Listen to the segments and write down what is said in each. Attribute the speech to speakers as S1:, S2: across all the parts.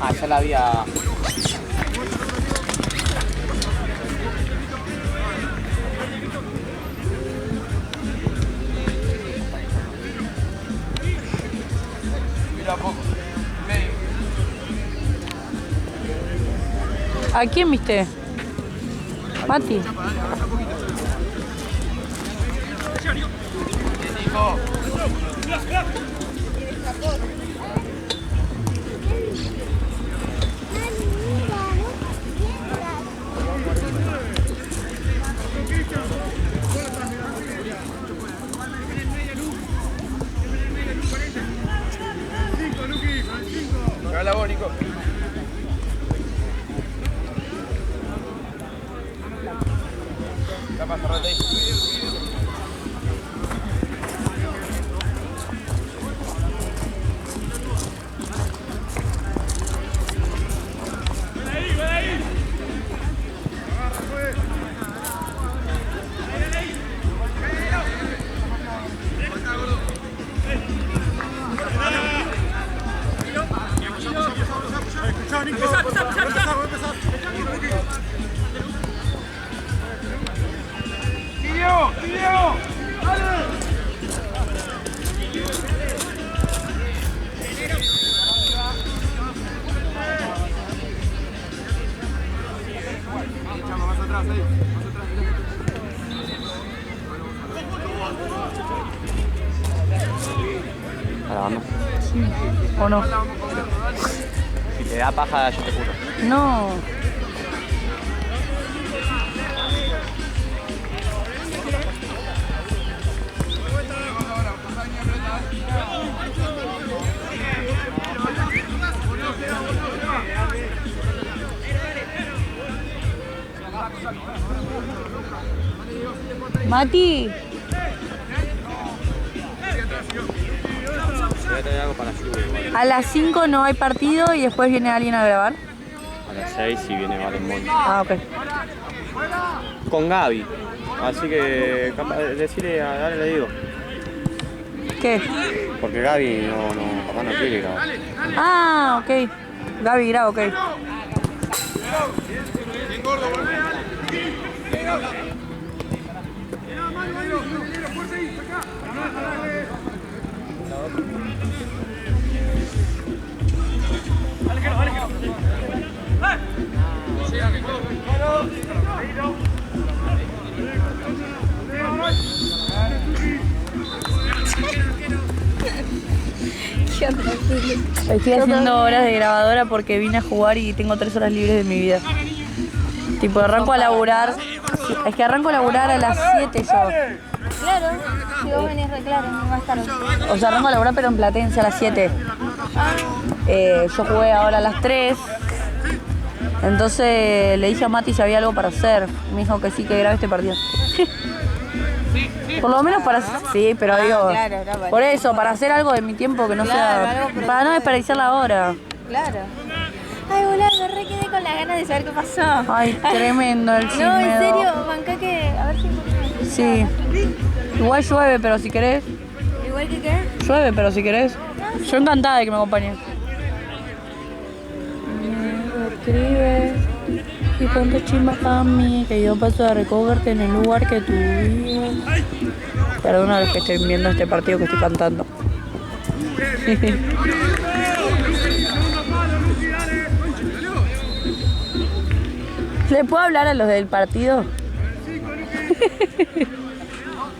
S1: Ah, ya la había...
S2: ¿A quién viste? Mati.
S1: Hola vos, Nico. ¿Qué pasa, Rete? ¿Grabando?
S2: Sí. ¿O no?
S1: Si te da paja, yo te juro.
S2: No. Mati. A las 5 no hay partido y después viene alguien a grabar.
S1: A las 6 si viene Valen Monte.
S2: Ah, ok.
S1: Con Gaby. Así que decirle a Dale, le digo.
S2: ¿Qué?
S1: Porque Gaby capaz no quiere grabar.
S2: Ah, ok. Gaby graba, ok. Estoy haciendo horas de grabadora porque vine a jugar y tengo 3 horas libres de mi vida. Tipo, arranco a laburar. Es que arranco a laburar a las 7 yo.
S3: Claro, si vos venís reclaro, más tarde.
S2: O sea, arranco a laburar pero en Platense a las 7. Yo jugué ahora a las 3. Entonces le dije a Mati si había algo para hacer. Me dijo que sí, que grabe este partido. Por lo menos para... Sí, pero digo...
S3: Claro, no, vale.
S2: Por eso, para hacer algo de mi tiempo que no
S3: Claro,
S2: sea...
S3: algo
S2: Para no desperdiciar la hora.
S3: Claro. Ay, boludo, me re quedé con las ganas de saber qué pasó.
S2: Ay, tremendo el chisme.
S3: No, en serio, bancá que... A ver si...
S2: Sí. Igual llueve, pero si querés...
S3: Igual que qué.
S2: Llueve, pero si querés... Yo encantada de que me acompañes. Escribe... Y cuánto chimba a mí, que yo paso a recogerte en el lugar que tú vives. Perdona los que estén viendo este partido que estoy cantando. ¿Le puedo hablar a los del partido?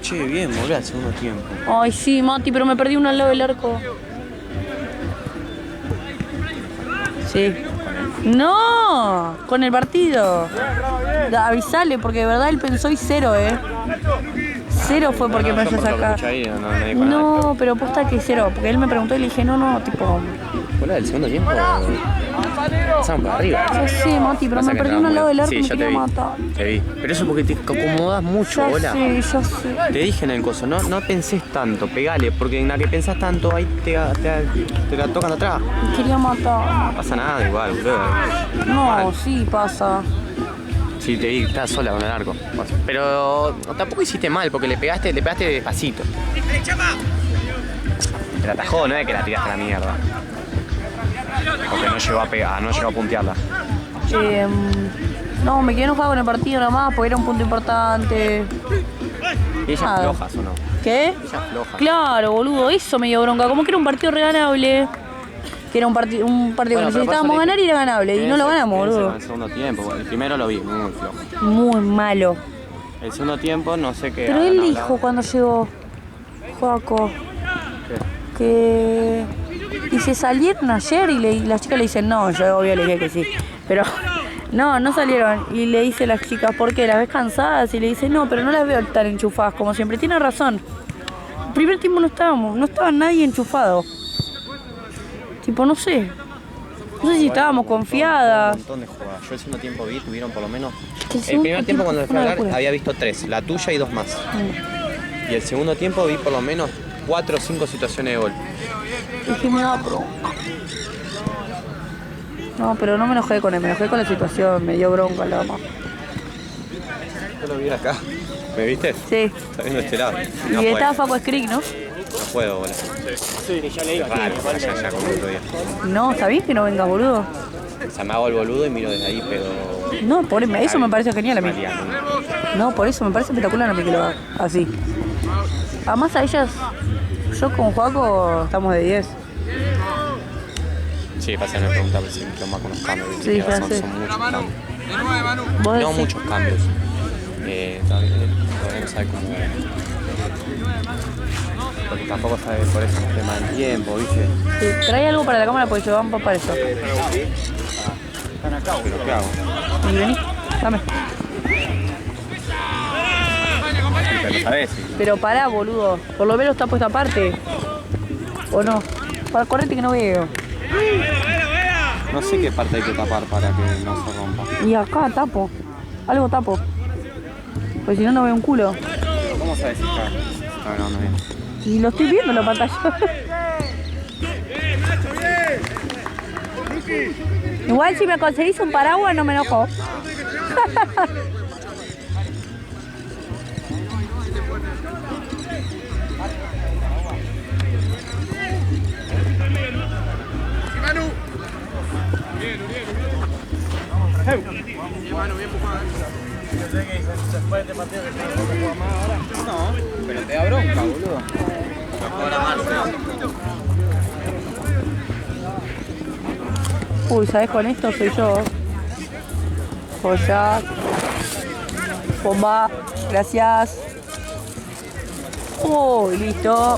S1: Che, bien, boludo, al segundo tiempo.
S2: Ay, sí, Mati, pero me perdí uno al lado del arco. Sí. ¡No! Con el partido. Avisale, porque de verdad él pensó y 0, ¿eh? 0 fue porque me haya sacado. No, pero posta que 0, porque él me preguntó y le dije, no, tipo...
S1: Boludo, del segundo tiempo... Pasamos por arriba.
S2: Ya sé, Mati, pero me perdí uno al lado del arco y me quería matar.
S1: Te vi. Pero eso porque te acomodas mucho, bola.
S2: Ya sé.
S1: Te dije en el coso, no pensés tanto, pegale, porque en la que pensás tanto, ahí te la tocan de atrás.
S2: Me quería matar.
S1: No pasa nada igual, boludo.
S2: No, sí pasa.
S1: Sí, te vi, estás sola con el arco. Pero tampoco hiciste mal, porque le pegaste despacito. Te la atajó, no es que la tiraste a la mierda. Porque no llegó a pegar, no llegó a puntearla.
S2: No, me quedé enojado con el partido nada más, porque era un punto importante.
S1: ¿Y ellas
S2: Nada.
S1: flojas o no?
S2: ¿Qué?
S1: Ellas flojas.
S2: Claro, boludo, eso me dio bronca. Como que era un partido reganable. Que era un partido que necesitábamos ganar y era ganable. Y no lo ganamos, boludo.
S1: En el segundo tiempo, el primero lo vi, muy flojo.
S2: Muy malo.
S1: El segundo tiempo no sé qué.
S2: Pero él dijo cuando llegó, Joaco, que... Y se salieron ayer y las chicas le dicen, no, yo obvio le dije que sí. Pero no salieron. Y le dice a las chicas, ¿por qué? ¿Las ves cansadas? Y le dice, no, pero no las veo tan enchufadas como siempre. Tiene razón. El primer tiempo no estaba nadie enchufado. Tipo, no sé. No sé si estábamos confiadas.
S1: Un montón de jugadas. Yo el segundo tiempo vi, tuvieron por lo menos.
S2: El
S1: El primer tiempo cuando
S2: fue
S1: fui a
S2: una
S1: hablar
S2: locura.
S1: había visto 3, la tuya y 2 más. Y el segundo tiempo vi por lo menos 4 o 5 situaciones de gol.
S2: Es que me da bronca. No, pero no me enojé con él, me enojé con la situación, me dio bronca la mamá.
S1: Yo lo vi acá. ¿Me viste?
S2: Sí.
S1: Está viendo este lado.
S2: Y
S1: No
S2: estaba
S1: puedo,
S2: Facu Skrick, ¿no?
S1: no puedo, boludo.
S4: Sí, ya le digo.
S1: Raro, para allá como el otro día.
S2: No, ¿está bien que no vengas, boludo?
S1: O sea, me hago el boludo y miro desde ahí, pero.
S2: No, eso me parece genial a mí.
S1: Mariano.
S2: No, por eso me parece espectacular a mí que lo haga así. Además a ellas, yo con Joaco estamos de 10.
S1: Sí, pasa una pregunta, pero sí, me más con los cambios.
S2: Sí,
S1: Tiene
S2: ya
S1: razón,
S2: sé.
S1: son muchos cambios.
S2: ¿Vos
S1: No
S2: decís?
S1: muchos cambios. Todavía no sabe cómo. Porque tampoco sabe por eso el tema del tiempo, ¿viste?
S2: Sí, trae algo para la cámara porque yo vamos para eso.
S1: Pero ¿qué hago?
S2: Y vení, dame.
S1: Pero no sabés.
S2: Pero pará, boludo. Por lo menos está puesta aparte. ¿O no? Para correte que no veo.
S1: No sé qué parte hay que tapar para que no se rompa.
S2: Y acá tapo. Algo tapo. Pues si no, no veo un culo.
S1: Pero ¿cómo sabes si está grabando bien?
S2: Y lo estoy viendo en la pantalla. Igual si me conseguís un paraguas no me enojo.
S1: No, pero te da bronca, boludo.
S2: Uy, ¿sabes? Con esto soy yo. Joya. Bomba. Gracias. Uy, listo.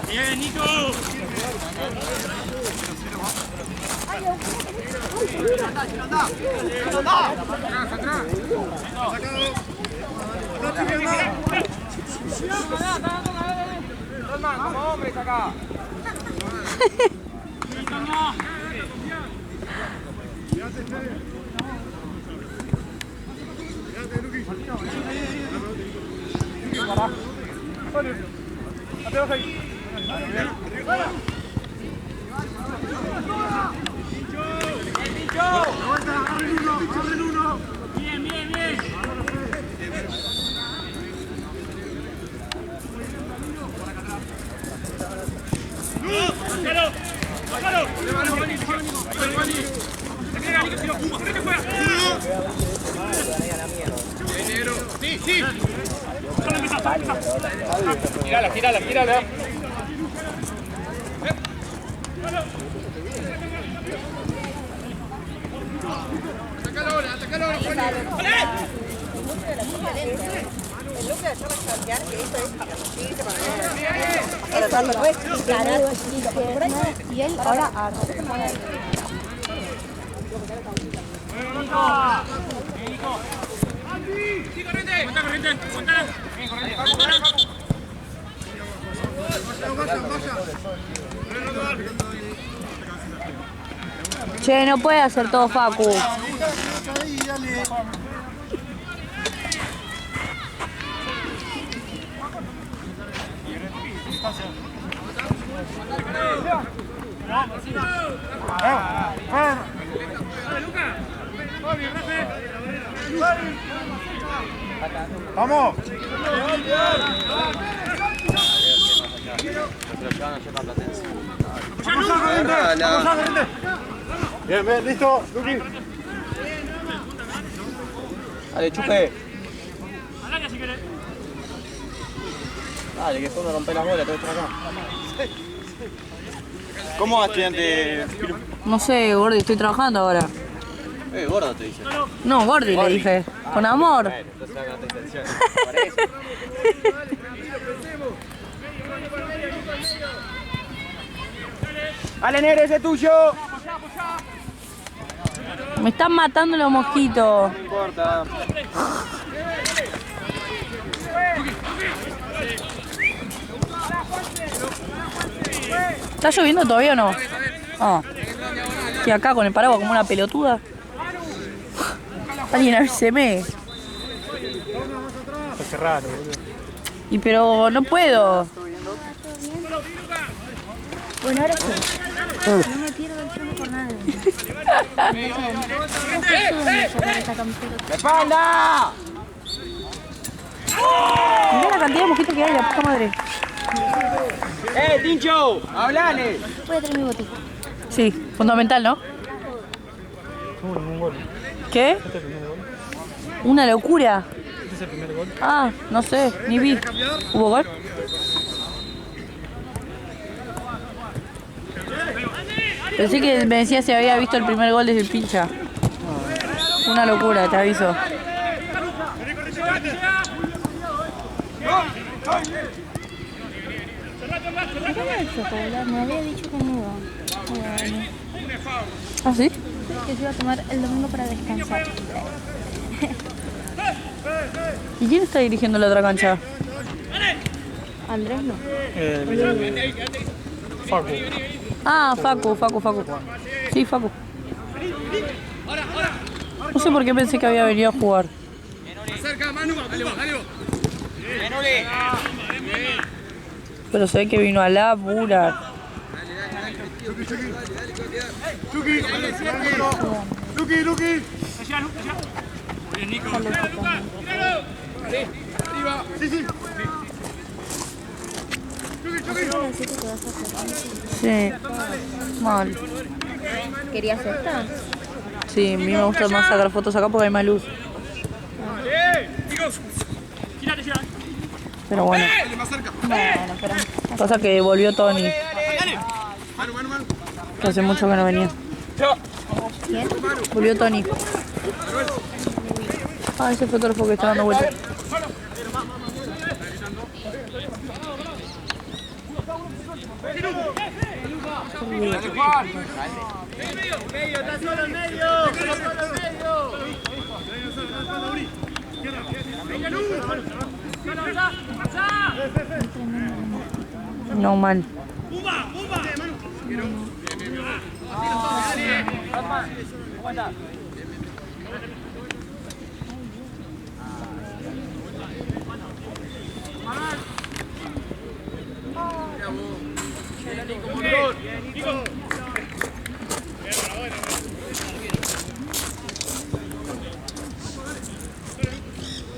S4: Bien, Nico. Como hombres acá. Bien, bien, bien. ¡Bájalo! ¡Bájalo! ¡Sí, sí! Girala, girala, girala.
S3: Y él ahora
S2: Che, no puede hacer todo Facu.
S5: ¡Vamos! Bien, bien, listo, Luqui.
S1: Dale, chupe. Dale, que después me rompe las bolas, todo esto acá.
S5: ¿Cómo va, estudiante?
S2: No sé, Gordi, estoy trabajando ahora.
S1: Gordo te dice.
S2: No, Gordi le dije. Con amor.
S1: Bueno, entonces hagan otra intención. Para eso.
S5: ¡Ale, Nere, ese es tuyo!
S2: Me están matando los mosquitos.
S5: No importa.
S2: ¿Está lloviendo todavía o no? Ah. Estoy acá con el paraguas como una pelotuda. Alguien avíseme.
S5: Está cerrado, boludo.
S2: Y pero no puedo.
S3: Bueno, ahora sí. No me pierdo el sueño por nada.
S5: ¡La espalda!
S2: Mirá la cantidad de mosquitos que hay, la puta madre.
S5: Tincho! ¡Hablale!
S3: Voy a traer mi botija.
S2: Sí, fundamental, ¿no? ¿Qué? Una locura.
S5: ¿Este es el primer gol?
S2: Ah, no sé, ni vi. ¿Hubo gol? Pensé que me decía si había visto el primer gol desde el pincha. Una locura, te aviso.
S3: Me había dicho que no iba.
S2: ¿Ah, sí?
S3: Que se iba a tomar el domingo para descansar.
S2: ¿Y quién está dirigiendo la otra cancha?
S3: Andrés no.
S5: Facu.
S2: Ah, Facu. Sí, Facu. No sé por qué pensé que había venido a jugar. Pero sé que vino a laburar.
S5: Luqui. Sí.
S2: Sí. Mal.
S3: ¿Querías esta?
S2: Sí, a mí me gusta más sacar fotos acá porque hay más luz. Pero bueno.
S3: Bueno, pero...
S2: Pasa que volvió Tony. Que hace mucho que no venía.
S3: ¿Quién?
S2: Volvió Tony. Ah, ese fotógrafo que está dando vueltas. No mal.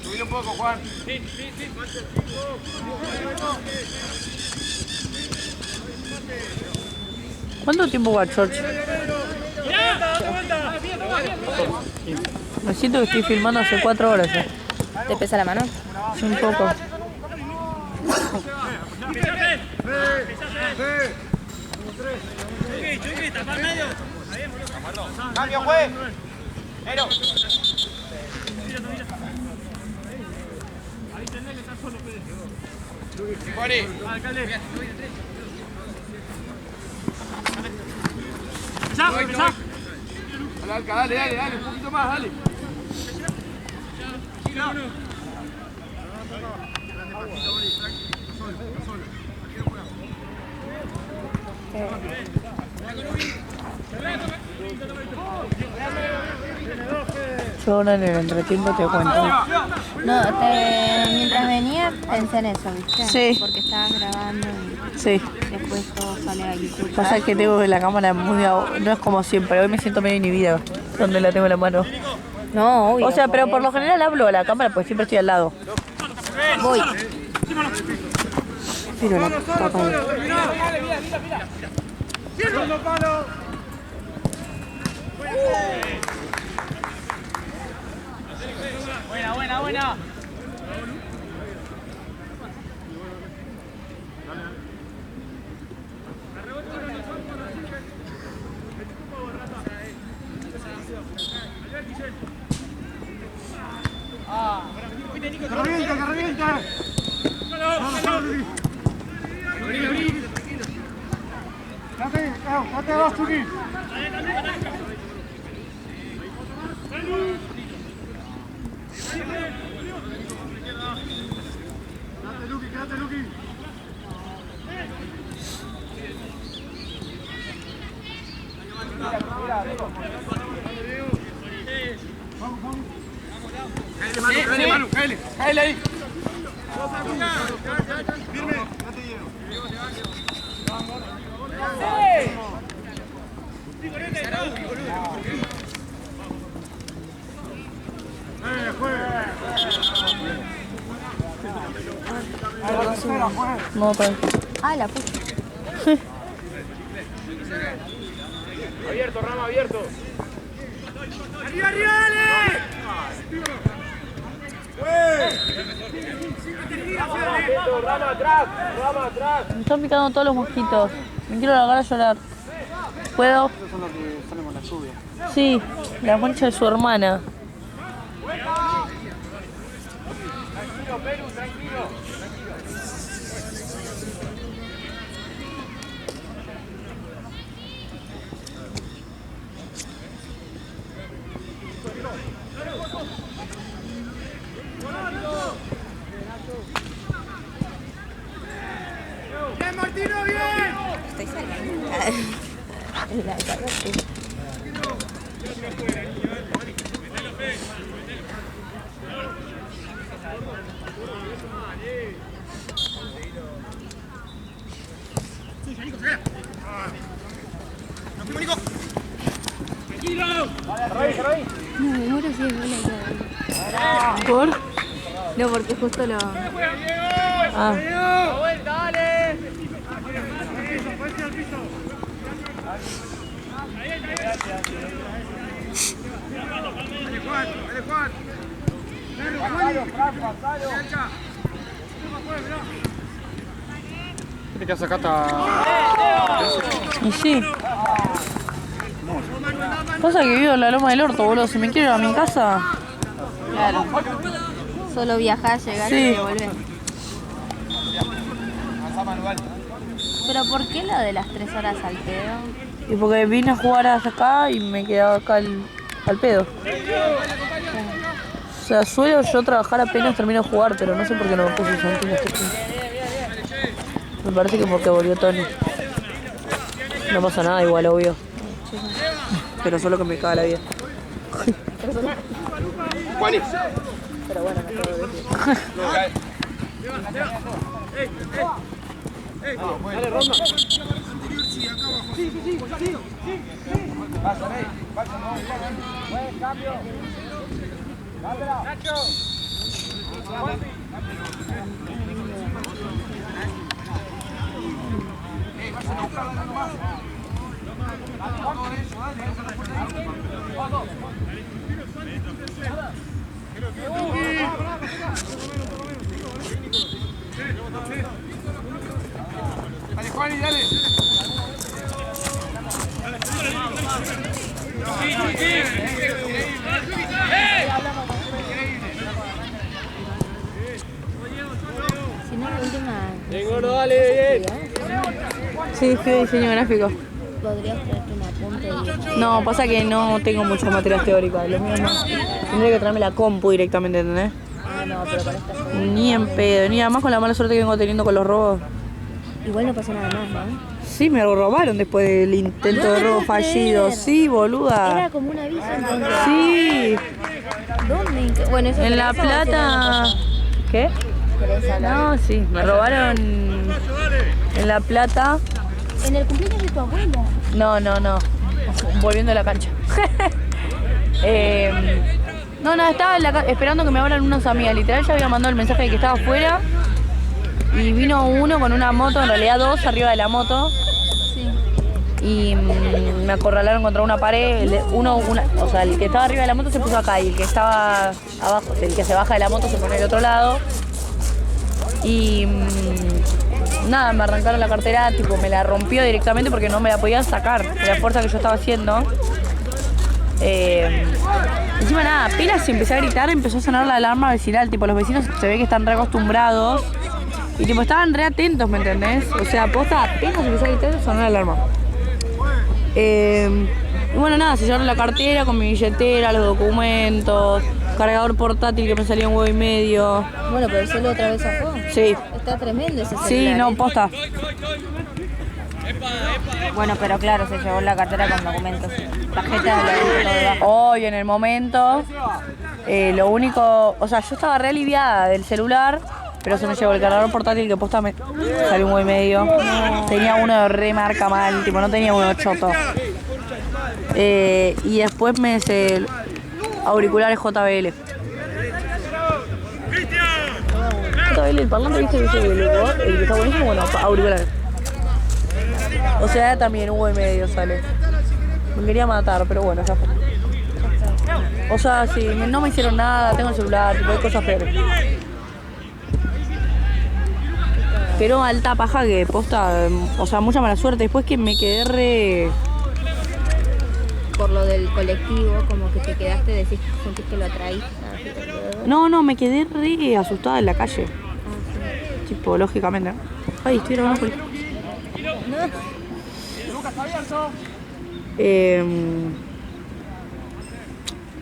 S5: Subir un poco, Juan.
S2: ¿Cuánto tiempo va George? Me siento que estoy filmando hace 4 horas ya.
S3: ¿Te pesa la mano?
S2: Sí, un poco.
S5: Cambio, juez. Juani. Dale, dale, un poquito más, dale.
S2: Yo ahora en el entretiempo te cuento.
S3: No, mientras venía pensé en eso, ¿viste?
S2: Sí.
S3: Porque estabas grabando y
S2: Sí.
S3: después todo sale a YouTube.
S2: Pasa que tengo la cámara muy... No es como siempre, hoy me siento medio inhibida donde la tengo en la mano.
S3: No, obvio.
S2: O sea, pero por lo general hablo a la cámara porque siempre estoy al lado.
S3: Voy. Pero la tapa de...
S4: Buena.
S5: ¡Que revienta! ¡Date abajo, Tuki! Quédate, Luqui. Vamos. Cáele, Manu, cáele ahí. Firme, no te llevo.
S2: No, tal.
S3: Ah, la pucha.
S5: Abierto, Rama, abierto.
S4: ¡Arriba, dale!
S5: Rama atrás.
S2: Me están picando todos los mosquitos. Me quiero largar a llorar. ¿Puedo?
S5: Esos son los que salen con la lluvia.
S2: Sí, la concha de su hermana.
S5: Tranquilo, Perú, tranquilo.
S4: ¡Bien, Martino, bien!
S3: Estoy saliendo. La cara, sí. No, me muero si es bola.
S2: ¿Por?
S3: No, porque justo lo...
S2: Ah.
S5: Tiene que hacer acá.
S2: Y sí. Pasa que vivo en la Loma del Orto, boludo. Si me quiero ir a mi casa...
S3: Claro. Solo viajar, llegar
S2: Sí.
S3: y devolver. Pero ¿por qué lo de las 3 horas al pedo?
S2: Y porque vine a jugar hasta acá y me quedaba acá al pedo. O sea, suelo yo trabajar apenas termino de jugar, pero no sé por qué no me puse sentido este punto. Me parece que porque volvió Tony. No pasa nada igual, obvio. Pero solo que me caga la vida.
S5: Juani.
S2: Pero bueno, me acabo de decir.
S5: Dale, Ronda. Buen cambio. Nacho. Dale, Juani, dale.
S2: Sí, escribo diseño gráfico.
S3: Podrías traerte un apunte y...
S2: No, pasa que no tengo muchas materias teóricas. Lo mío no. Tendría que traerme la compu directamente, ¿entendés?
S3: Ah, no, pero para estas cosas...
S2: Ni en pedo, ni además con la mala suerte que vengo teniendo con los robos.
S3: Igual no pasó nada más, ¿no?
S2: Sí, me lo robaron después del intento
S3: No
S2: de
S3: te
S2: robo
S3: puedo
S2: fallido.
S3: creer.
S2: Sí, boluda.
S3: Era como un aviso entonces.
S2: Sí,
S3: ¿Dónde? Bueno, eso
S2: en La
S3: pero eso va a ser
S2: Plata.
S3: otra cosa.
S2: ¿Qué?
S3: ¿Querés hablar?
S2: No, sí, me robaron en La Plata.
S3: En el cumpleaños de tu abuela.
S2: No. Volviendo a la cancha. No, estaba en esperando que me abran unas amigas. Literal ya había mandado el mensaje de que estaba afuera. Y vino uno con una moto, en realidad dos arriba de la moto.
S3: Sí.
S2: Y me acorralaron contra una pared. O sea, el que estaba arriba de la moto se puso acá y el que estaba abajo, el que se baja de la moto se pone del otro lado. Y nada, me arrancaron la cartera, tipo me la rompió directamente porque no me la podía sacar de la fuerza que yo estaba haciendo. Encima nada, apenas empecé a gritar, empezó a sonar la alarma vecinal, tipo los vecinos se ve que están re acostumbrados y tipo estaban re atentos, ¿me entendés? O sea, posta, apenas empecé a gritar, sonó la alarma. Y bueno nada, se llevaron la cartera con mi billetera, los documentos, cargador portátil que me salía un huevo y medio.
S3: Bueno, pero el celo otra vez sacó.
S2: Sí.
S3: Está tremendo ese celular.
S2: Sí, no, posta.
S3: Bueno, pero claro, se llevó la cartera con documentos. Tarjeta de debajo.
S2: Hoy en el momento, lo único, o sea, yo estaba re aliviada del celular, pero se me llevó el cargador portátil que posta me salió un huevo y medio. Tenía uno de re marca mal, tipo no tenía uno choto. Y después me hice auriculares JBL. JBL, el parlante, viste, el que está buenísimo, bueno, auriculares. O sea, también un huevo y medio sale. Me quería matar, pero bueno, ya fue. O sea, sí, no me hicieron nada, tengo el celular, tipo, hay cosas peores. Pero alta paja que posta, o sea, mucha mala suerte. Después que me quedé re...
S3: Por lo del colectivo, como que te quedaste, decís, sentís que lo atraíste.
S2: No, me quedé re asustada en la calle. Tipo, lógicamente. Ay, estoy grabando por...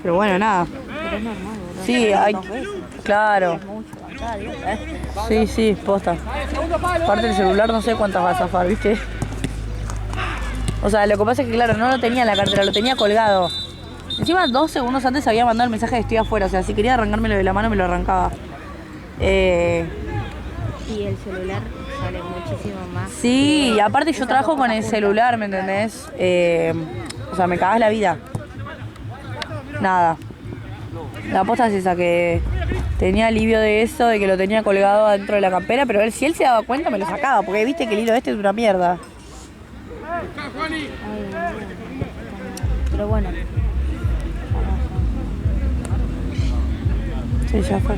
S2: Pero bueno, nada.
S3: Pero es normal, ¿verdad?
S2: Sí, hay... Claro.
S3: Mucho, acá, Dios,
S2: Sí, posta. Aparte del celular no sé cuántas va a zafar, ¿viste? O sea, lo que pasa es que, claro, no lo tenía en la cartera, lo tenía colgado. Encima, 2 segundos antes había mandado el mensaje de estoy afuera. O sea, si quería arrancármelo de la mano, me lo arrancaba.
S3: Y el celular sale muchísimo más.
S2: Sí, y aparte yo trabajo con el celular, ¿me entendés? O sea, me cagás la vida. Nada. La aposta es esa, que tenía alivio de eso, de que lo tenía colgado dentro de la campera, pero si él se daba cuenta me lo sacaba, porque viste que el hilo este es una mierda.
S3: Ay, pero bueno.
S2: Sí, ya fue.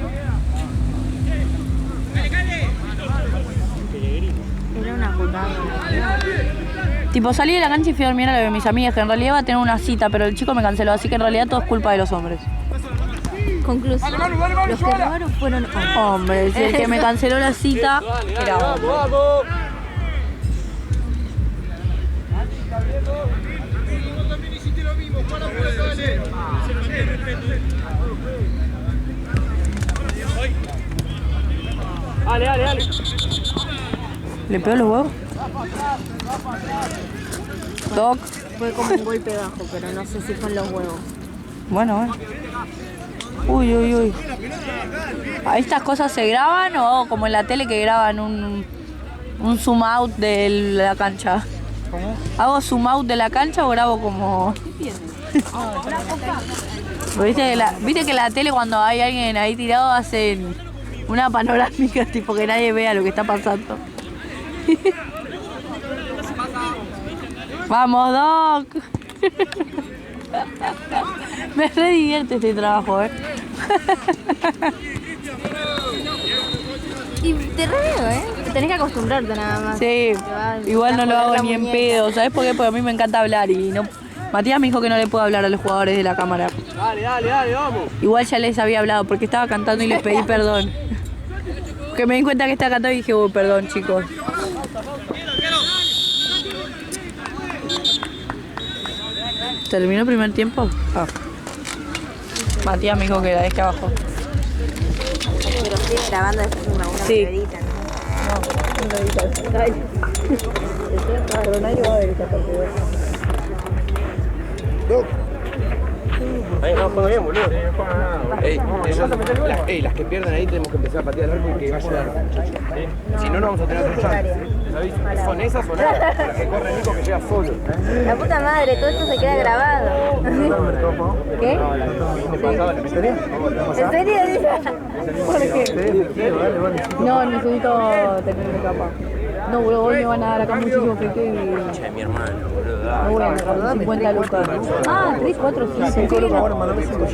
S3: Era una putada.
S2: Tipo, salí de la cancha y fui a dormir a lo de mis amigas, que en realidad iba a tener una cita, pero el chico me canceló, así que en realidad todo es culpa de los hombres.
S3: Conclusión. Los que robaron fueron
S2: Hombre, si el que me canceló la cita era hombre.
S5: Dale.
S2: ¿Le pegó los huevos? Doc.
S3: Fue como un golpe bajo, pero no sé si fue en los huevos.
S2: Bueno. Uy. ¿Estas cosas se graban o hago como en la tele que graban un zoom out de la cancha? ¿Cómo? ¿Hago zoom out de la cancha o grabo como...? ¿Viste que en la tele cuando hay alguien ahí tirado hacen una panorámica tipo que nadie vea lo que está pasando? ¡Vamos, Doc! Me re divierte este trabajo,
S3: Y te re veo, Tenés que acostumbrarte nada más.
S2: Sí, igual no lo hago ni en pedo. ¿Sabes por qué? Porque a mí me encanta hablar y no... Matías me dijo que no le puedo hablar a los jugadores de la cámara.
S5: Dale, vamos.
S2: Igual ya les había hablado porque estaba cantando y les pedí perdón. Porque me di cuenta que estaba cantando y dije, perdón, chicos. ¿Terminó el primer tiempo? Ah. Matías me dijo que la deje abajo.
S3: Pero sigue grabando después una
S2: Sí.
S3: ruedita, ¿no?
S2: No Ronario va a ver esta parte.
S5: Ahí no juega bien, boludo.
S1: Las que pierden ahí tenemos que empezar a patear el arco y que vaya a dar. Si no, no vamos a tener otro chance. ¿Son esas o nada? Las que corre Nico que llega solo.
S3: La puta madre, todo esto se queda grabado. ¿Qué? ¿En serio? ¿Por qué?
S2: No, necesito tener mi capa. No, boludo, hoy me van a dar acá muchísimo frique y...
S1: Che, mi hermano, boludo.
S2: No voy a agarrar 50 lucas. Ah, 3, 4, 5.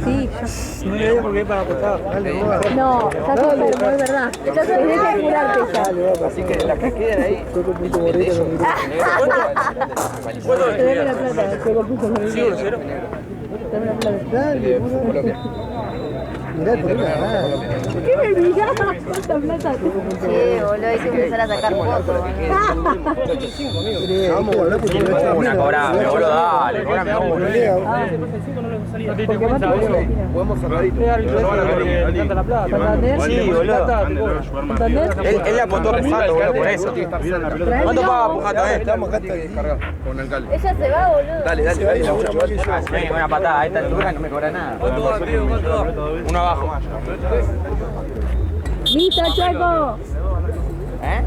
S2: Sí.
S5: No le digo porque es para apostar.
S2: No, estás enfermo, es verdad. Tenés que curarte ya.
S1: Así que las que quedan ahí.
S2: Dame la plata, juego puso con el dinero. Dame la plata. Dale, mirá, ¿qué me mirás? ¿Cuánta plata?
S3: Sí, boludo, hay que empezar a sacar fotos.
S5: Vamos a hablar porque no está
S1: Una cobrame, boludo, dale, cobrame uno.
S5: Podemos cerradito. Me encanta la plata.
S2: ¿Santander?
S5: Sí, boludo.
S2: ¿Santander?
S1: Él le apostó a Pujato, boludo, por eso. ¿Cuánto paga Pujato,
S5: Estamos acá hasta descargar con el alcalde.
S3: Ella se va, boludo.
S1: Dale, una patada, a esta altura no me cobra nada. Uno abajo más.
S2: ¡Listo, Chaco!
S1: ¿Eh?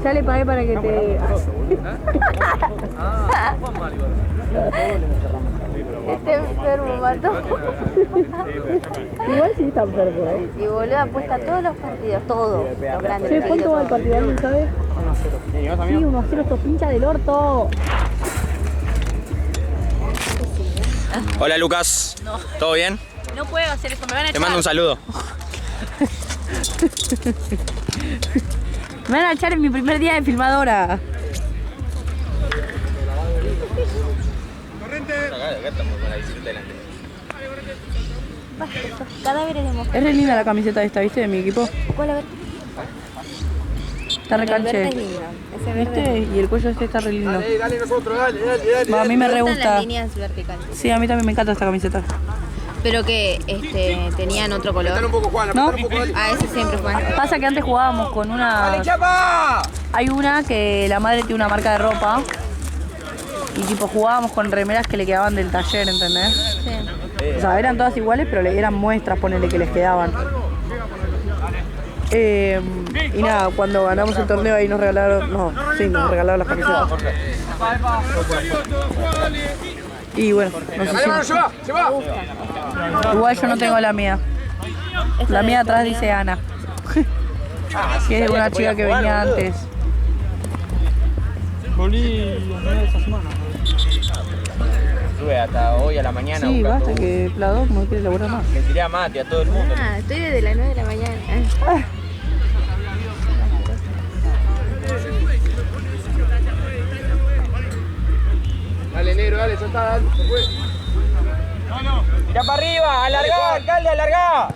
S2: Ya le pagué para que te...
S3: Este enfermo, mató.
S2: Igual sí está enfermo, ¿eh?
S3: Y boludo, apuesta todos los partidos, todos. Los grandes.
S2: Che, ¿cuánto va el partido? ¿Alguien sabe? Sí, 1-0, estos pincha del orto.
S1: Hola Lucas, ¿todo bien?
S2: No puedo hacer eso, me van a echar.
S1: Te mando un saludo.
S2: Me van a echar en mi primer día de filmadora.
S3: Cadáveres de mujer.
S2: Es re linda la camiseta esta, ¿viste? De mi equipo.
S3: ¿Cuál a ver?
S2: Está re
S3: El verde
S2: canche.
S3: es lindo. Ese verde.
S2: ¿Viste? Y el cuello este está re lindo.
S5: Dale nosotros, dale.
S2: Va, a mí me re
S3: Me gustan
S2: gusta.
S3: las líneas verticales.
S2: Sí, a mí también me encanta esta camiseta.
S3: Pero que tenían otro color.
S5: Un poco, Juan,
S2: ¿No?
S5: un poco, dale.
S3: Ah, ese siempre fue.
S2: Pasa que antes jugábamos con una...
S5: ¡Chapa!
S2: Hay una que la madre tiene una marca de ropa. Y tipo jugábamos con remeras que le quedaban del taller, ¿entendés?
S3: Sí.
S2: O sea, eran todas iguales, pero eran muestras, ponele, que les quedaban. Y nada, cuando ganamos el torneo ahí nos regalaron... No, sí, nos regalaron las camisetas. Y bueno, no sé si...
S5: ¡Se va!
S2: Igual yo no tengo la mía. La mía atrás dice Ana. Que es una chica que venía antes.
S1: Estuve hasta hoy a la mañana
S2: Sí,
S1: buscando.
S2: basta que Plado no quiere laburar más.
S1: Le tiré a Mate, a todo el mundo.
S3: Ah, estoy desde las 9 de la mañana.
S5: Dale, negro, dale, soltá, dale. Se fue.
S1: ¡Tira para arriba! ¡Alargá, alcalde, alargá!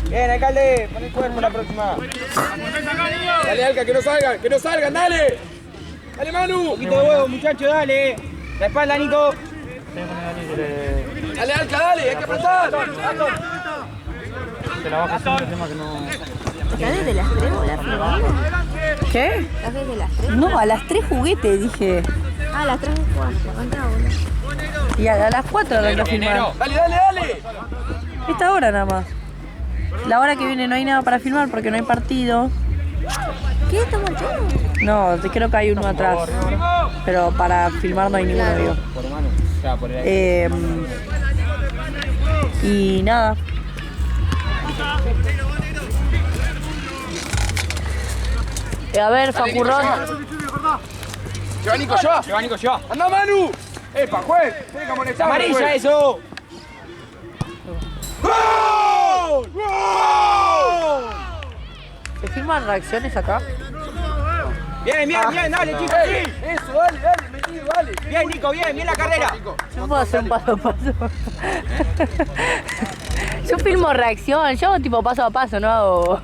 S1: Bien, alcalde, pon el cuerpo la próxima.
S5: Dale, Alca, que no salgan, dale. Dale, Manu.
S1: Un poquito de huevo, muchachos, dale. La espalda, Nico.
S5: Dale, Alca, dale, hay que apretar.
S3: ¿Ya desde las 3 o las 3?
S2: ¿Qué?
S3: ¿Ya desde las 3?
S2: No, a las 3 juguete, dije.
S3: Ah, las 3 de 4. Contá uno.
S2: Y a las 4 arranca a filmar.
S5: Dale, dale, dale.
S2: Esta hora nada más. La hora que viene no hay nada para filmar porque no hay partido.
S3: ¿Qué? ¿Estamos marchando?
S2: No, creo que hay uno atrás. Pero para filmar no hay ninguno, digo.
S1: Por mano. Ya, por ahí.
S2: Y nada. A ver, Facurrón.
S5: Lleva, Nico, lleva.
S1: Lleva, Nico, lleva.
S5: ¡Anda, Manu! ¡Epa, juez! ¡Tiene que amonestar!
S1: ¡Amarilla eso!
S5: ¡Gol! ¡Gol!
S2: ¿Se filman reacciones acá?
S1: Bien, bien, bien, dale, chicos, sí.
S5: Eso, dale, dale, metido, dale.
S1: Bien, Nico, bien, bien la carrera.
S2: Yo puedo hacer un paso a paso. Yo filmo reacción, yo hago tipo paso a paso, no hago...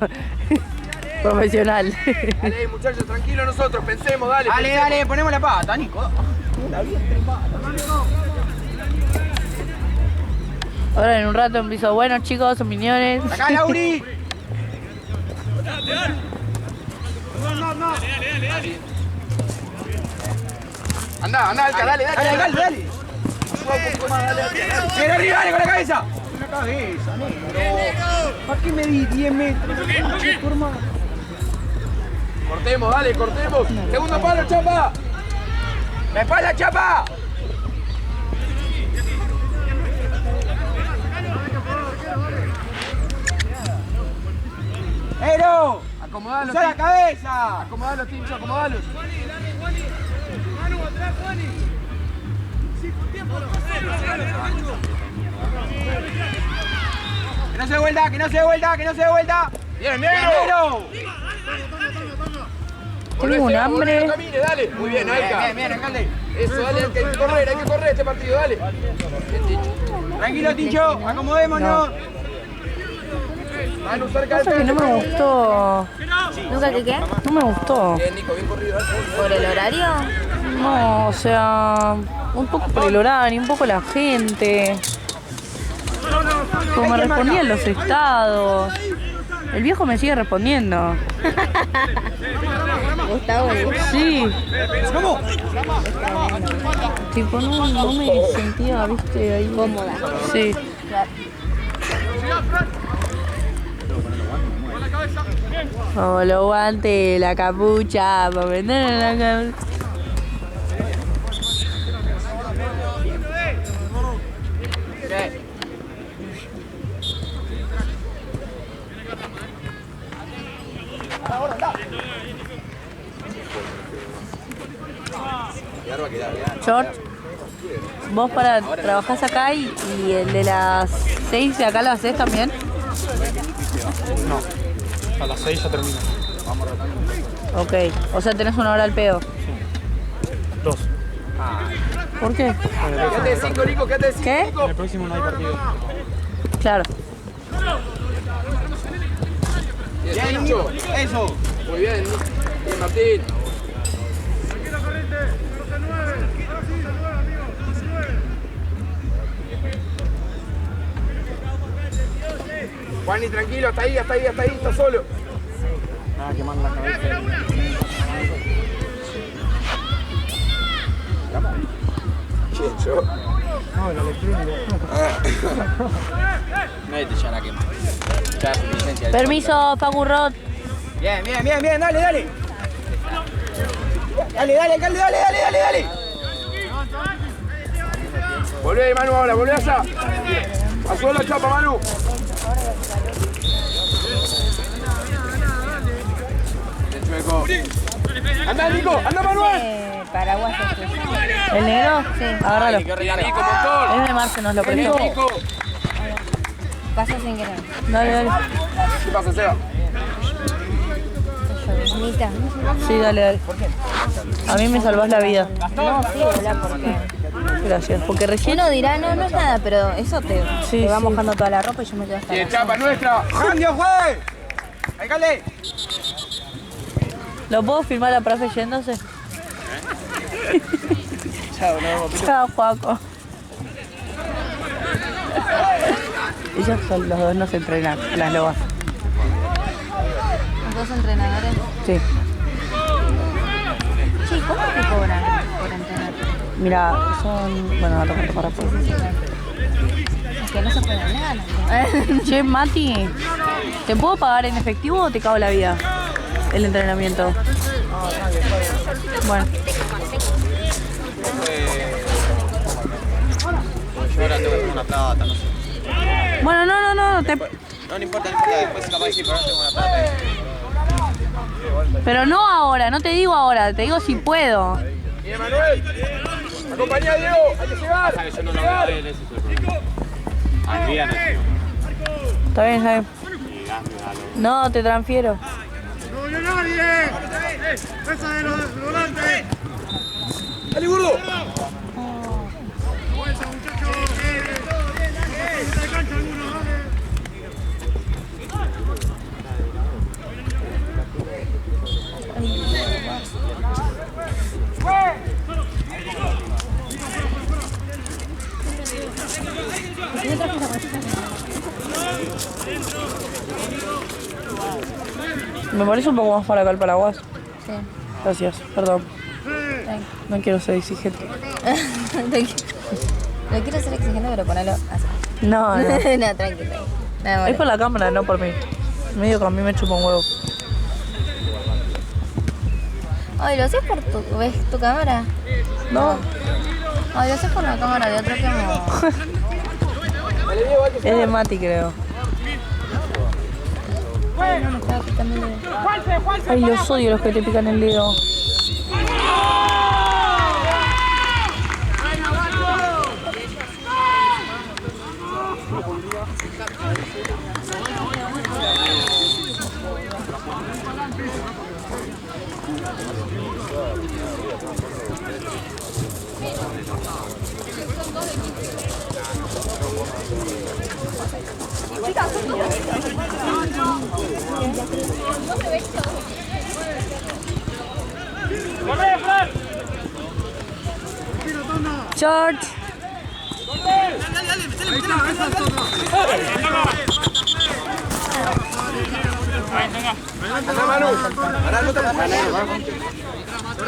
S2: Profesional.
S1: Dale, muchachos, tranquilos nosotros, pensemos, dale.
S5: Dale,
S1: pensemos.
S5: dale, ponemos la pata, Nico.
S2: Ahora en un rato empiezo. Bueno, chicos, opiniones.
S5: Acá, Lauri.
S1: Anda, Alca, dale.
S5: Dale. Bien arriba, dale con la cabeza. Con la cabeza, negro. ¿Para qué me di 10 metros?
S1: Cortemos, dale, cortemos. Segundo palo, Chapa.
S5: ¡La espalda, Chapa! ¡Ero!
S1: Acomodalo.
S5: ¡Usa la cabeza!
S1: Acomodalo, Tincho, acomodalos.
S4: Manu, atrás, Juani. Sí, con tiempo.
S5: ¡Que no se dé vuelta, que no se dé vuelta, que no se dé vuelta!
S1: Bien,
S5: ¡Bien,
S1: negro.
S5: negro!
S2: Tengo un hambre.
S1: No camine, dale. Muy bien, Alca.
S5: Bien, alcalde.
S1: Eso, dale, Alca, hay que correr este partido, dale. Bien, Tincho.
S5: Tranquilo, Tincho, acomodémonos.
S1: Manu, cerca del
S2: Pasa que no me gustó.
S3: ¿Nunca que qué?
S2: No me gustó.
S1: Bien, Nico, bien corrido.
S3: ¿Por el horario?
S2: No, o sea, un poco por el horario, un poco la gente. Como me respondían los estados. El viejo me sigue respondiendo.
S3: Gustavo.
S2: Sí.
S5: ¿Cómo?
S2: Tipo, no me sentía, viste, ahí.
S3: Cómoda.
S2: Sí. Como los guantes, la capucha, para vender en la capucha. George, vos trabajás acá y el de las 6 de acá lo haces también.
S6: A las 6 ya termina.
S2: Ok, o sea tenés una hora al pedo.
S6: 2.
S2: ¿Por qué?
S1: Quédate de 5, Nico, quédate de 5.
S2: ¿Qué?
S6: En el próximo no hay partido.
S2: Claro.
S1: Bien, Tincho.
S5: Eso.
S1: Muy bien, bien, Martín. Juani, tranquilo, hasta ahí, está solo.
S6: Nada, que manda la cabeza.
S1: ¿Quién, yo?
S6: No, la electrónica.
S5: Mete ya la quema. Ya es licencia.
S2: Permiso, Facu Rot.
S5: Bien, dale. Dale, alcalde, dale.
S1: Volvé, Manu, ahora, volvé allá. A suelo, Chapa, Manu. El chueco. Anda, Nico, anda, Manuel.
S3: Paraguas es
S2: ¿El negro? Sí. Agárralo.
S1: Bien, Nico, montón.
S2: Es de Marce, nos lo prestó.
S1: Bien, Nico.
S3: Pasa sin querer.
S2: Dale.
S1: ¿Qué pasa, Seba?
S3: Lloviznita.
S2: Sí, dale. A mí me salvás la vida.
S3: No, sí, hola, porque
S2: Gracias. Porque recién...
S3: uno dirá, no es nada, pero eso te va
S2: sí.
S3: mojando toda la ropa y yo me quedo hasta
S1: Bien,
S3: la
S1: Chapa, nuestra.
S5: ¡Cambio, juez! ¡Alcalde!
S2: ¿Lo puedo filmar a profe yéndose? Chao, Juaco. Ellos son los dos, no se entrenan, las lobas.
S3: Dos entrenadores.
S2: Sí.
S3: Sí, ¿cómo te cobran por entrenar?
S2: Mira, son... Bueno, ahora para afuera.
S3: Es que no se puede ganar.
S2: Che, Mati, ¿te puedo pagar en efectivo o te cago la vida? El entrenamiento. Bueno.
S5: Yo ahora tengo que poner una plata, no sé.
S2: Bueno, no, te...
S5: No importa, después capaz que sí, pero ahora tengo una plata.
S2: Pero no ahora, no te digo ahora, te digo si puedo.
S1: Bien, Manuel. Acompañá a Diego, hay que llegar.
S6: Yo no lo veo a él, ese es el problema. Adrián,
S2: Está bien. No, te transfiero.
S4: ¡No vio nadie! ¡Esa de los volantes!
S1: ¡Dale, burdo!
S4: ¡Fuerza, muchachos! ¡Está de cancha alguno, dale!
S2: Me parece un poco más para acá el paraguas.
S3: Sí.
S2: Gracias, perdón. No quiero ser exigente.
S3: No quiero ser exigente, pero ponelo así.
S2: No, no.
S3: No, tranquilo.
S2: Es por la cámara, no por mí. Medio que a mí me chupa un huevo.
S3: Ay, ¿lo haces por tu... ¿Ves tu cámara?
S2: No,
S3: Ay, lo haces por la cámara de otro que no...
S2: es de Mati, creo.
S3: Ay, no me estaba picando el dedo.
S2: Ay, los odio los que te pican el dedo. George.
S1: Anda, Manu. Pará, no te pases.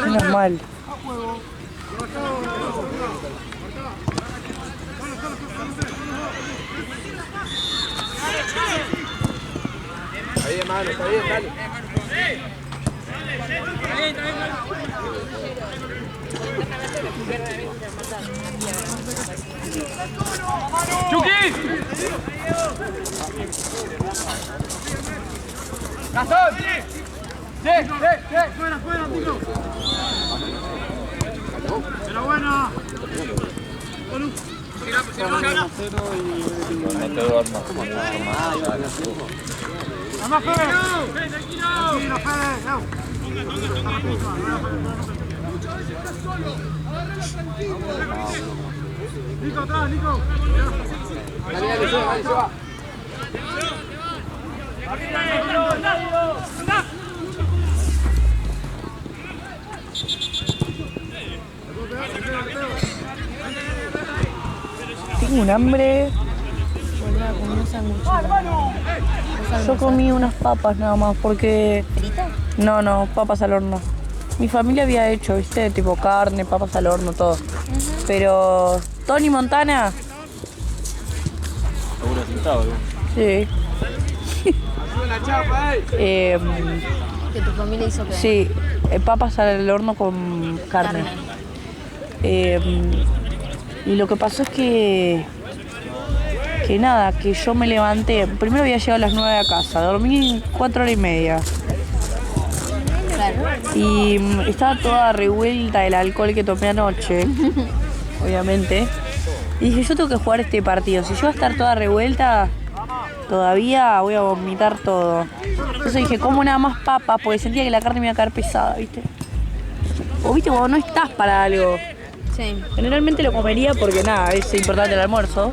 S2: Menos mal.
S1: Ahí, hermano, está bien, dale.
S5: ¡Chucky! ¡Gastón! ¡Sí!
S4: Fuera, fuera, Nico. Pero buena. Vamos, Fede. Tranquilo, Fede. Nico, atrás, Nico.
S1: Dale, dale, se va.
S2: Tengo un hambre. Yo comí unas papas nada más porque...
S3: ¿Frita?
S2: No, papas al horno. Mi familia había hecho, viste, tipo carne, papas al horno, todo. Pero... Tony Montana.
S6: ¿Alguna sentado?
S2: Sí.
S1: Una chapa,
S3: ¿Que tu familia hizo qué?
S2: Sí, papas al horno con carne. Y lo que pasó es que nada, que yo me levanté. Primero había llegado a las 9 a casa, dormí 4 horas y media.
S3: Claro.
S2: Y estaba toda revuelta del alcohol que tomé anoche, obviamente. Y dije, yo tengo que jugar este partido. Si yo voy a estar toda revuelta, todavía voy a vomitar todo. Entonces dije, como nada más papas, porque sentía que la carne me iba a caer pesada, ¿viste? O viste, cuando no estás para algo.
S3: Sí.
S2: Generalmente lo comería porque nada, es importante el almuerzo.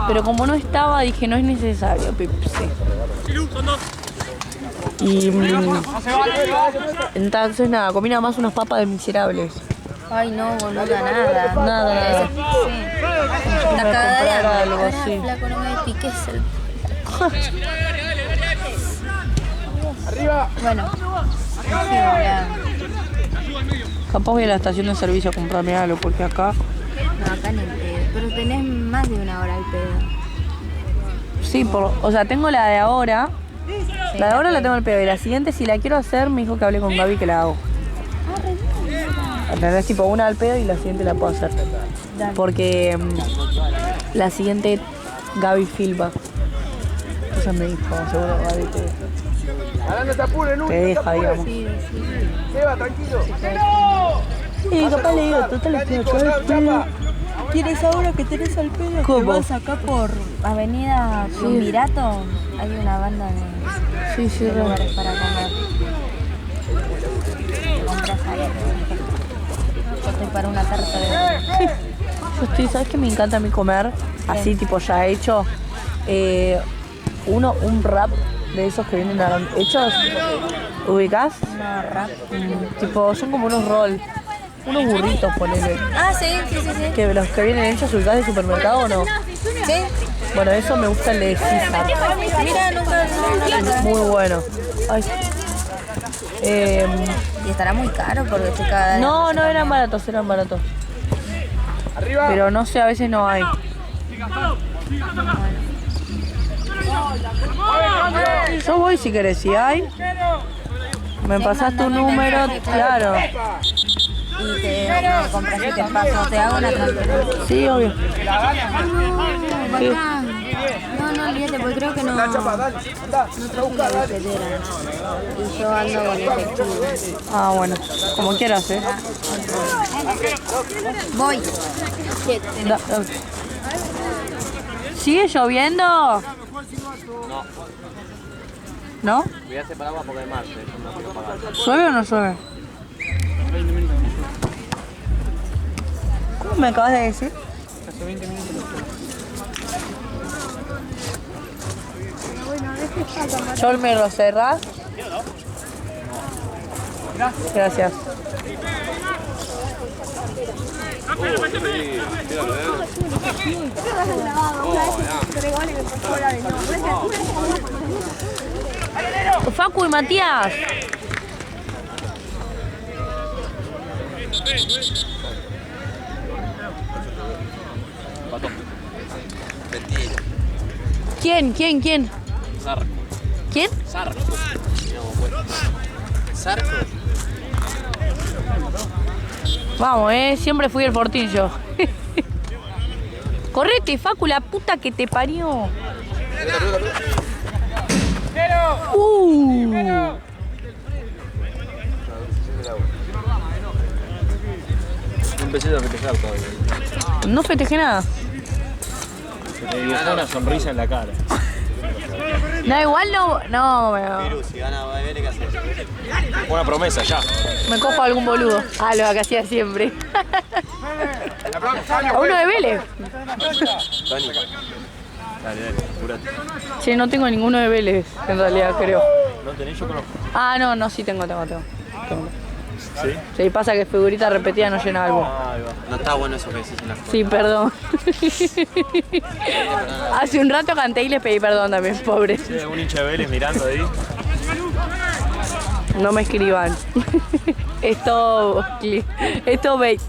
S2: Pero como no estaba, dije, no es necesario, Pepsi. Y entonces nada, comí nada más unas papas de Miserables.
S3: Ay, no, boluda, nada.
S2: Nada.
S3: Sí.
S2: Voy a comprar algo
S3: Pará,
S2: así.
S3: flaco, no me piques el...
S1: Arriba.
S3: Bueno. Sí, boluda.
S2: Capaz voy a la estación de servicio a comprarme algo, porque acá...
S3: No, acá ni el pedo. Pero tenés más de una hora el pedo.
S2: Sí, o sea, tengo la de ahora. La de ahora la tengo el pedo. Y la siguiente, si la quiero hacer, me dijo que hablé con Gaby que la hago. ¿Entendés? Tipo una al pedo y la siguiente la puedo hacer. Porque la siguiente Gaby filma. Entonces me dijo, seguro Gaby
S1: Ahora no te apures, nunca.
S2: te deja, digamos.
S1: Seba, tranquilo.
S2: Sí, capaz le digo, total estoy acá al pedo.
S3: ¿Tienes ahora que tenés al pedo?
S2: ¿Cómo?
S3: Que vas acá por Avenida Triunvirato. Hay una banda de
S2: Sí,
S3: lugares para comer. Te compras ahí. Yo estoy para una tarta de...
S2: Yo estoy, ¿sabes qué me encanta a mí comer? Así, tipo ya hecho. Un wrap de esos que vienen hechos. ¿Ubicás?
S3: No, rap.
S2: Tipo, son como unos rolls. Unos burritos, ponele.
S3: Ah, sí, sí, sí, sí.
S2: Que los que vienen hechos ubicados de supermercado o no.
S3: ¿Sí?
S2: Bueno, eso me gusta el de César.
S3: Mira, nunca no.
S2: Muy bueno. Ay.
S3: Y estará muy caro porque estoy cada...
S2: No, no eran baratos, eran baratos.
S1: Arriba.
S2: Pero no sé, a veces no hay. Yo voy si querés, si hay. Me pasas tu número, claro.
S3: Y te me compras y te paso, te hago una transferencia.
S2: Sí, obvio. Sí.
S3: No, olvídate, porque creo que no...
S1: La chapa, dale. Anda.
S3: No traje la billetera. Y yo ando con efectivo.
S2: Ah, bueno. Como quieras,
S3: Voy.
S2: ¿Sigue lloviendo?
S6: No.
S2: ¿No?
S6: Voy a hacer paraguas porque hay mar, no quiero pagar.
S2: ¿Llueve o no llueve? ¿Cómo me acabas de decir?
S5: Hace 20 minutos.
S2: Cholme, ¿lo cerrás? Gracias. Facu y Matías. ¿Quién?
S6: Zarco.
S2: ¿Quién?
S6: Zarco. Zarco.
S2: Vamos, siempre fui el portillo. Correte, Facu, la puta que te parió.
S6: No empecé a festejar todavía.
S2: No festejé nada.
S6: Te dibujó una sonrisa en la cara.
S2: No, igual no
S6: Perú, si gana BBL, ¿qué haces? Una promesa, ya.
S2: me cojo a algún boludo. Ah, lo que hacía siempre. A uno de Vélez.
S6: Tony. Dale, apurate.
S2: Che, no tengo ninguno de Vélez, en realidad, creo.
S6: ¿No tenés? Yo conozco.
S2: Ah, no, sí tengo.
S6: ¿Sí?
S2: Sí, pasa que figurita repetida no llena algo.
S6: Ahí va. No está bueno eso que decís en las cosas.
S2: Sí, perdón. Hace un rato canté y les pedí perdón también, pobre.
S6: Sí, un hincha de Vélez mirando ahí.
S2: No me escriban. Esto bait.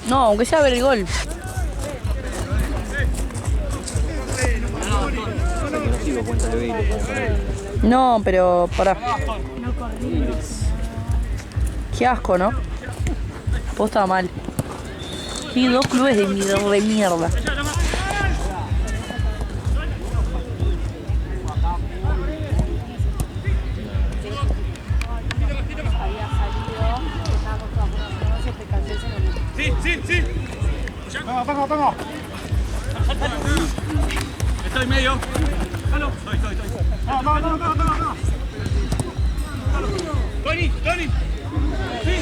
S2: No, aunque sea ver el gol. No, pero pará. Qué asco, ¿no? Posta mal. Sí, dos clubes de mierda.
S4: Sí. Vamos. Estoy medio. Estoy. Vamos. Tony. Sí.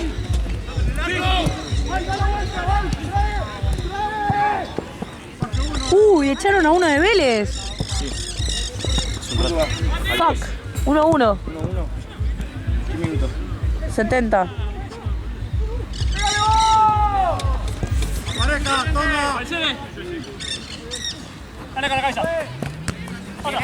S2: Uy, echaron a uno de Vélez. Fuck. 1-1.
S5: 10 minutos.
S2: 70.
S4: Pareja, toma. Dale con la cabeza. Toma,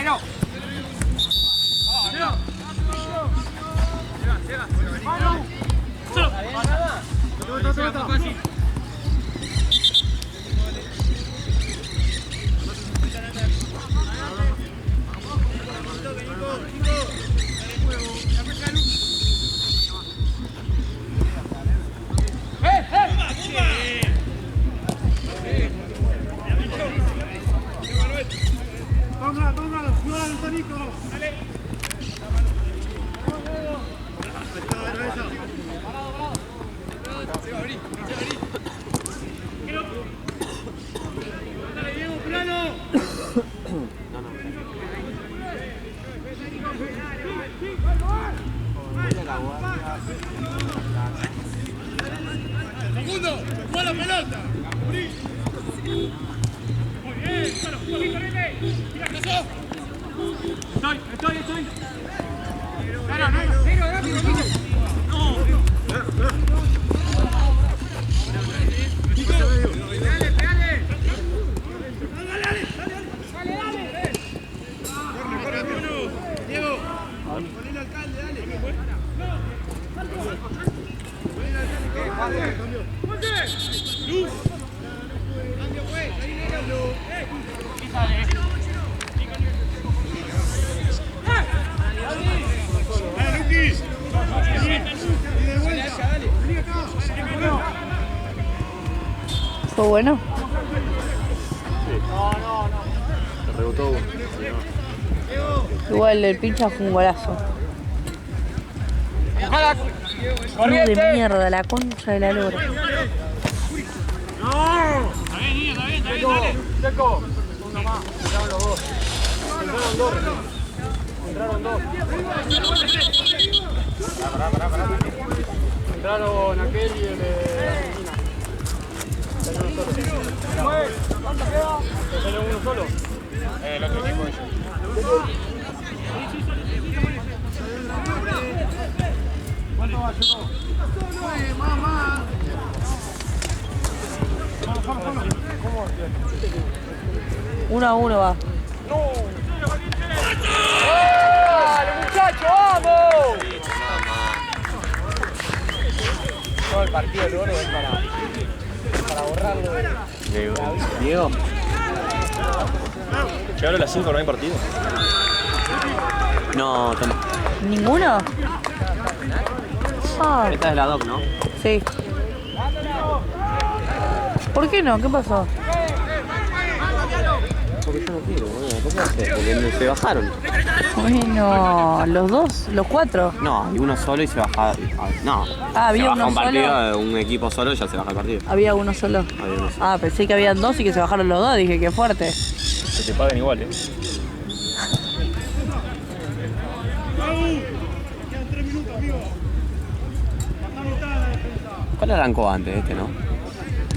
S4: Nico. Dale. Se va a abrir. Segundo, juega la pelota. Muy bien, claro, correte. Mira, pasó. Estoy. Negro, rápido. No. Dale. Corre, Diego. Ponle al alcalde, dale. Luz. Cambio, pues. Ahí negro. Dale, Luquis. Y de vuelta. Vení acá.
S2: ¿Fue bueno?
S6: Se rebotó uno.
S2: Igual el pincha fue un golazo. No de mierda, la concha de la lora.
S4: Está bien, dale.
S1: Seco. Uno más. Entraron los dos. Entraron dos. Entraron aquel y el de Argentina. ¿Cuánto queda? ¿Salió uno solo?
S6: El otro equipo de
S1: ¿Cuánto va, Checo? ¿Cómo?
S2: 1-1 va.
S1: ¡Dale, muchacho, vamos! Todo el partido de oro es para borrarlo de...
S6: Diego. Llegaron a las 5, no hay partido. No, toma.
S2: ¿Ninguno? Ah,
S6: Esta es la DOC, ¿no?
S2: sí. ¿Por qué no? ¿Qué pasó?
S6: Porque yo no quiero, boludo. ¿Por qué hacer? Porque se bajaron.
S2: Bueno, los dos, los cuatro.
S6: No, hay uno solo y se baja. No.
S2: Ah, había
S6: se baja
S2: uno
S6: un partido,
S2: solo.
S6: un equipo solo y ya se baja el partido.
S2: Había uno solo.
S6: Había uno solo.
S2: Ah, pensé que habían dos y que se bajaron los dos. Dije, qué fuerte.
S6: Que te paguen igual,
S4: Quedan 3 minutos, amigo. Pasá mitad la defensa.
S6: ¿Cuál arrancó antes este, no?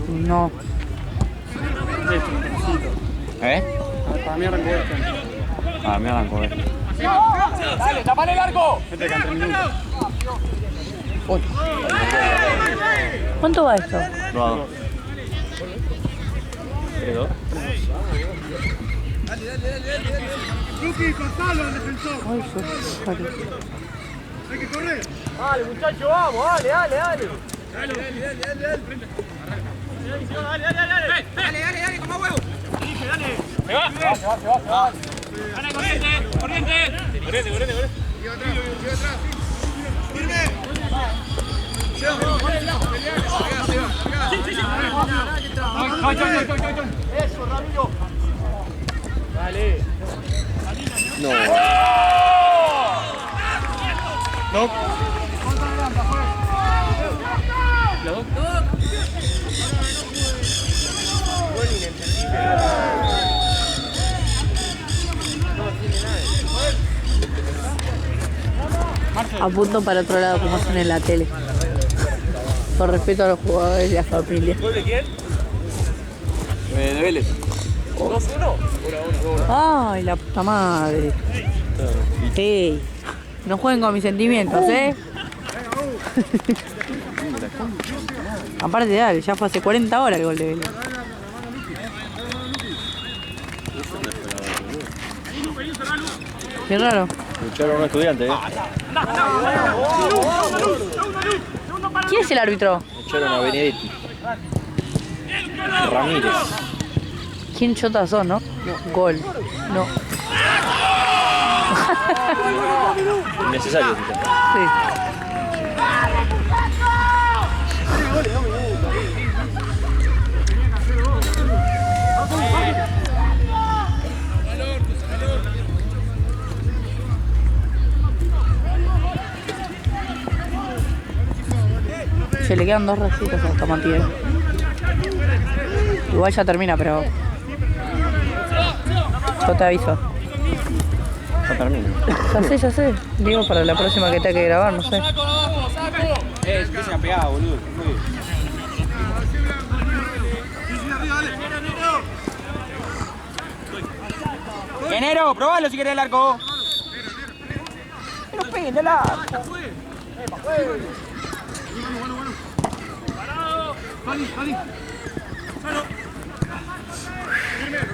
S2: No.
S6: ¿Eh?
S1: Para mí arrancó este.
S6: Para mí arrancó este.
S1: ¡Dale, tapale el arco!
S6: Este quedan 3 minutos.
S2: ¿Cuánto va esto?
S6: 2-2. 3-2.
S4: Luqui, pasalo al defensor.
S2: Ay, sorry.
S4: Hay que correr.
S1: Dale, muchacho, vamos, dale.
S4: Dale, con más huevo.
S1: Se va.
S4: Dale, corriente. Sigue atrás. Firme.
S1: Eso, Ramiro. Dale.
S6: No. No.
S2: Apunto para otro lado como hacen en la tele. Por respeto a los jugadores y a la familia.
S1: ¿Gol de quién?
S6: De Vélez.
S1: 2-1.
S2: Ay, la puta madre. Sí. No jueguen con mis sentimientos, ¿eh? Aparte, dale, ya fue hace 40 horas el gol de Vélez. Qué raro.
S6: Lucharon a un estudiante,
S2: ¿Quién es el árbitro?
S6: Lucharon a Benedetti. Ramírez.
S2: ¿Quién chota sos, no? Gol. No.
S6: Innecesario.
S2: Sí. Se le quedan 2 recitos a esta Matías. Igual ya termina, pero yo te aviso.
S6: Ya termina.
S2: Ya sé. Digo para la próxima que tenga que grabar, no sé.
S5: Empiezan a pegar, boludo. Muy bien. Enero, probalo si querés el arco. No peguen el arco.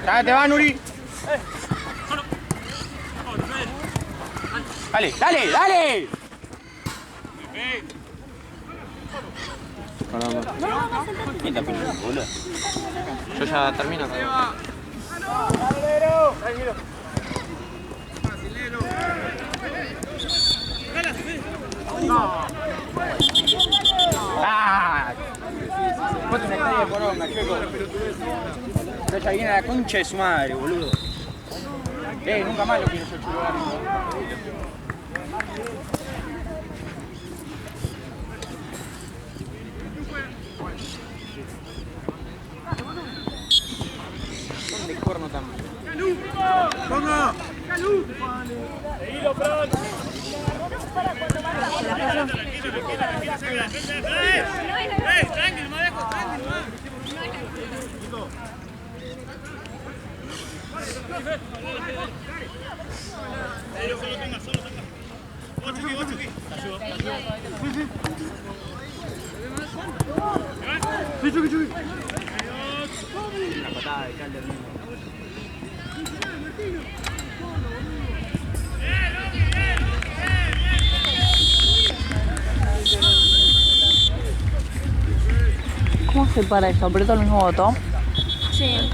S5: Ya te va, Nuri. Dale. Pinta, boludo.
S6: Yo ya termino.
S5: ¡Ah! Vos tenés calle de poronga, checo. Ella viene a la concha de su madre, boludo. Nunca más lo quiero yo chular. ¿Dónde corno también?
S4: ¡Ponga!
S5: Una patada de Calder mismo.
S2: ¿Cómo se para eso? ¿Aprieto el mismo botón?
S3: Sí.